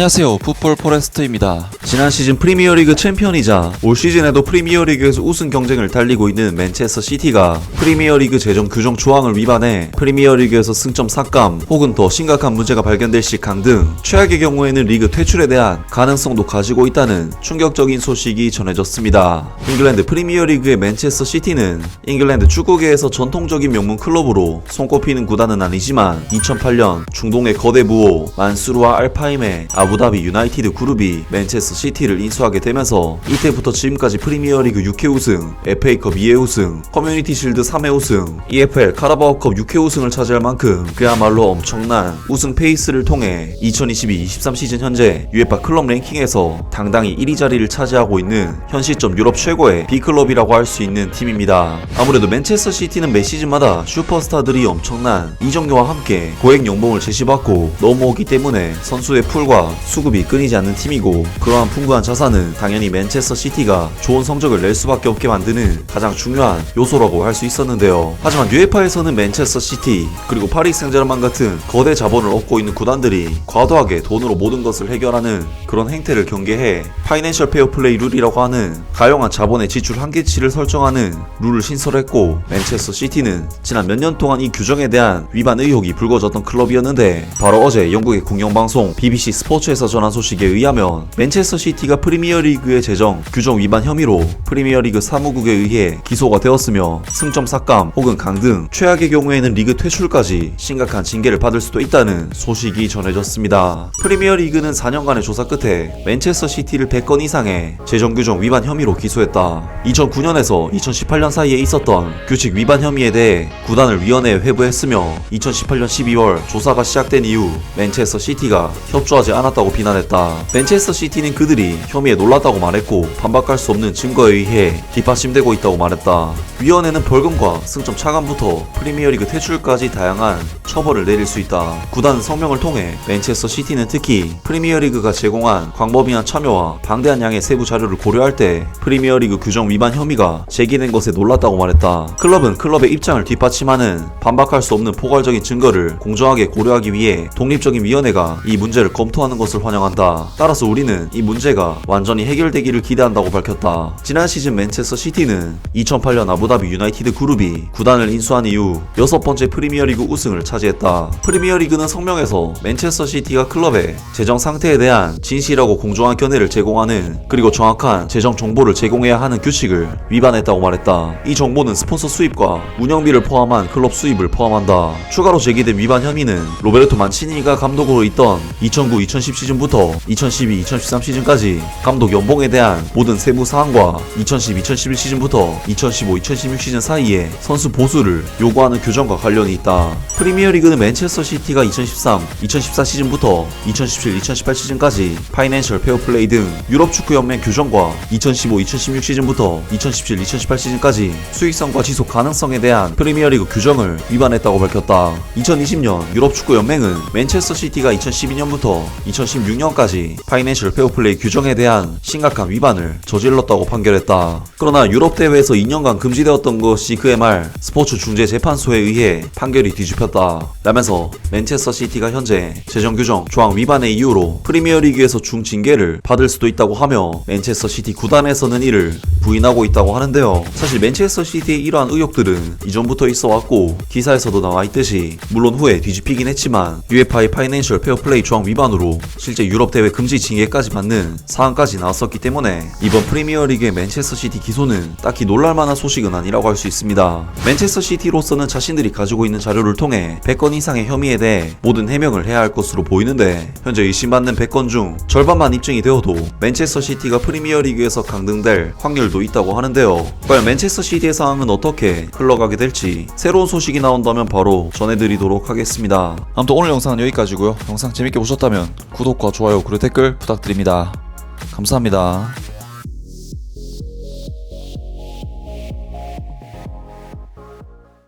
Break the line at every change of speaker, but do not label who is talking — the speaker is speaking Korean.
안녕하세요, 풋볼 포레스트입니다.
지난 시즌 프리미어리그 챔피언이자 올 시즌에도 프리미어리그에서 우승 경쟁을 달리고 있는 맨체스터 시티가 프리미어리그 재정 규정 조항을 위반해 프리미어리그에서 승점 삭감 혹은 더 심각한 문제가 발견될 시 강등, 최악의 경우에는 리그 퇴출에 대한 가능성도 가지고 있다는 충격적인 소식이 전해졌습니다. 잉글랜드 프리미어리그의 맨체스터 시티는 잉글랜드 축구계에서 전통적인 명문 클럽으로 손꼽히는 구단은 아니지만 2008년 중동의 거대 부호 만수르와 알파임의 아부다비 유나이티드 그룹이 맨체스터 시티를 인수하게 되면서 이때부터 지금까지 프리미어리그 6회 우승, FA컵 2회 우승, 커뮤니티 실드 3회 우승, EFL 카라바오컵 6회 우승을 차지할 만큼 그야말로 엄청난 우승 페이스를 통해 2022-23 시즌 현재 UEFA 클럽 랭킹에서 당당히 1위 자리를 차지하고 있는 현 시점 유럽 최고의 B클럽이라고 할 수 있는 팀입니다. 아무래도 맨체스터 시티는 매 시즌마다 슈퍼스타들이 엄청난 이적료와 함께 고액 연봉을 제시받고 넘어오기 때문에 선수의 풀과 수급이 끊이지 않는 팀이고, 그러한 풍부한 자산은 당연히 맨체스터 시티가 좋은 성적을 낼 수밖에 없게 만드는 가장 중요한 요소라고 할 수 있었는데요. 하지만 UEFA에서는 맨체스터 시티 그리고 파리 생제르맹 같은 거대 자본을 얻고 있는 구단들이 과도하게 돈으로 모든 것을 해결하는 그런 행태를 경계해 파이낸셜 페어플레이 룰이라고 하는 가용한 자본의 지출 한계치를 설정하는 룰을 신설했고, 맨체스터 시티는 지난 몇 년 동안 이 규정에 대한 위반 의혹이 불거졌던 클럽이었는데, 바로 어제 영국의 공영방송 BBC 스포츠에서 전한 소식에 의하면 맨체스터 시티가 프리미어리그의 재정 규정 위반 혐의로 프리미어리그 사무국에 의해 기소가 되었으며 승점 삭감 혹은 강등, 최악의 경우에는 리그 퇴출까지 심각한 징계를 받을 수도 있다는 소식이 전해졌습니다. 프리미어리그는 4년간의 조사 끝에 맨체스터 시티를 100건 이상의 재정 규정 위반 혐의로 기소했다. 2009년에서 2018년 사이에 있었던 규칙 위반 혐의에 대해 구단을 위원회에 회부했으며 2018년 12월 조사가 시작된 이후 맨체스터 시티가 협조하지 않았다고 비난했다. 맨체스터 시티는 그들이 혐의에 놀랐다고 말했고, 반박할 수 없는 증거에 의해 뒷받침되고 있다고 말했다. 위원회는 벌금과 승점 차감부터 프리미어리그 퇴출까지 다양한 처벌을 내릴 수 있다. 구단은 성명을 통해 맨체스터 시티는 특히 프리미어리그가 제공한 광범위한 참여와 방대한 양의 세부 자료를 고려할 때 프리미어리그 규정 위반 혐의가 제기된 것에 놀랐다고 말했다. 클럽은 클럽의 입장을 뒷받침하는 반박할 수 없는 포괄적인 증거를 공정하게 고려하기 위해 독립적인 위원회가 이 문제를 검토하는 것을 환영한다. 따라서 우리는 이 문제가 완전히 해결되기를 기대한다고 밝혔다. 지난 시즌 맨체스터 시티는 2008년 아부다비 유나이티드 그룹이 구단을 인수한 이후 6번째 프리미어리그 우승을 차지했다. 프리미어리그는 성명에서 맨체스터 시티가 클럽의 재정 상태에 대한 진실하고 공정한 견해를 제공하는, 그리고 정확한 재정 정보를 제공해야 하는 규칙을 위반했다고 말했다. 이 정보는 스폰서 수입과 운영비를 포함한 클럽 수입을 포함한다. 추가로 제기된 위반 혐의는 로베르토 만치니가 감독으로 있던 2009-2010 시즌부터 2012-2013 시즌까지 감독 연봉에 대한 모든 세부 사항과 2010-2011 시즌부터 2015-2016 시즌 사이에 선수 보수를 요구하는 규정과 관련이 있다. 프리미어리그는 맨체스터 시티가 2013-2014 시즌부터 2017-2018 시즌까지 파이낸셜 페어플레이 등 유럽 축구 연맹 규정과 2015-2016 시즌부터 2017-2018 시즌까지 수익성과 지속 가능성에 대한 프리미어리그 규정을 위반했다고 밝혔다. 2020년 유럽 축구 연맹은 맨체스터 시티가 2012년부터 2016년까지 파이낸셜 페어플레이 규정에 대한 심각한 위반을 저질렀다고 판결했다. 그러나 유럽 대회에서 2년간 금지되었던 것이 그의 말 스포츠 중재 재판소에 의해 판결이 뒤집혔다 라면서 맨체스터 시티가 현재 재정 규정 조항 위반의 이유로 프리미어리그에서 중징계를 받을 수도 있다고 하며, 맨체스터 시티 구단에서는 이를 부인하고 있다고 하는데요. 사실 맨체스터 시티의 이러한 의혹들은 이전부터 있어 왔고, 기사에서도 나와 있듯이 물론 후에 뒤집히긴 했지만 UEFA의 파이낸셜 페어플레이 조항 위반으로 실제 유럽 대회 금지 징계까지 받는 사항까지 나왔었기 때문에 이번 프리미어리그의 맨체스터 시티 기소는 딱히 놀랄만한 소식은 아니라고 할 수 있습니다. 맨체스터 시티로서는 자신들이 가지고 있는 자료를 통해 100건 이상의 혐의에 대해 모든 해명을 해야 할 것으로 보이는데, 현재 의심받는 100건 중 절반만 입증이 되어도 맨체스터 시티가 프리미어리그에서 강등될 확률도 있다고 하는데요. 과연 맨체스터 시티의 상황은 어떻게 흘러가게 될지 새로운 소식이 나온다면 바로 전해드리도록 하겠습니다.
아무튼 오늘 영상은 여기까지고요. 영상 재밌게 보셨다면 구독과 좋아요 그리고 댓글 부탁드립니다. 감사합니다.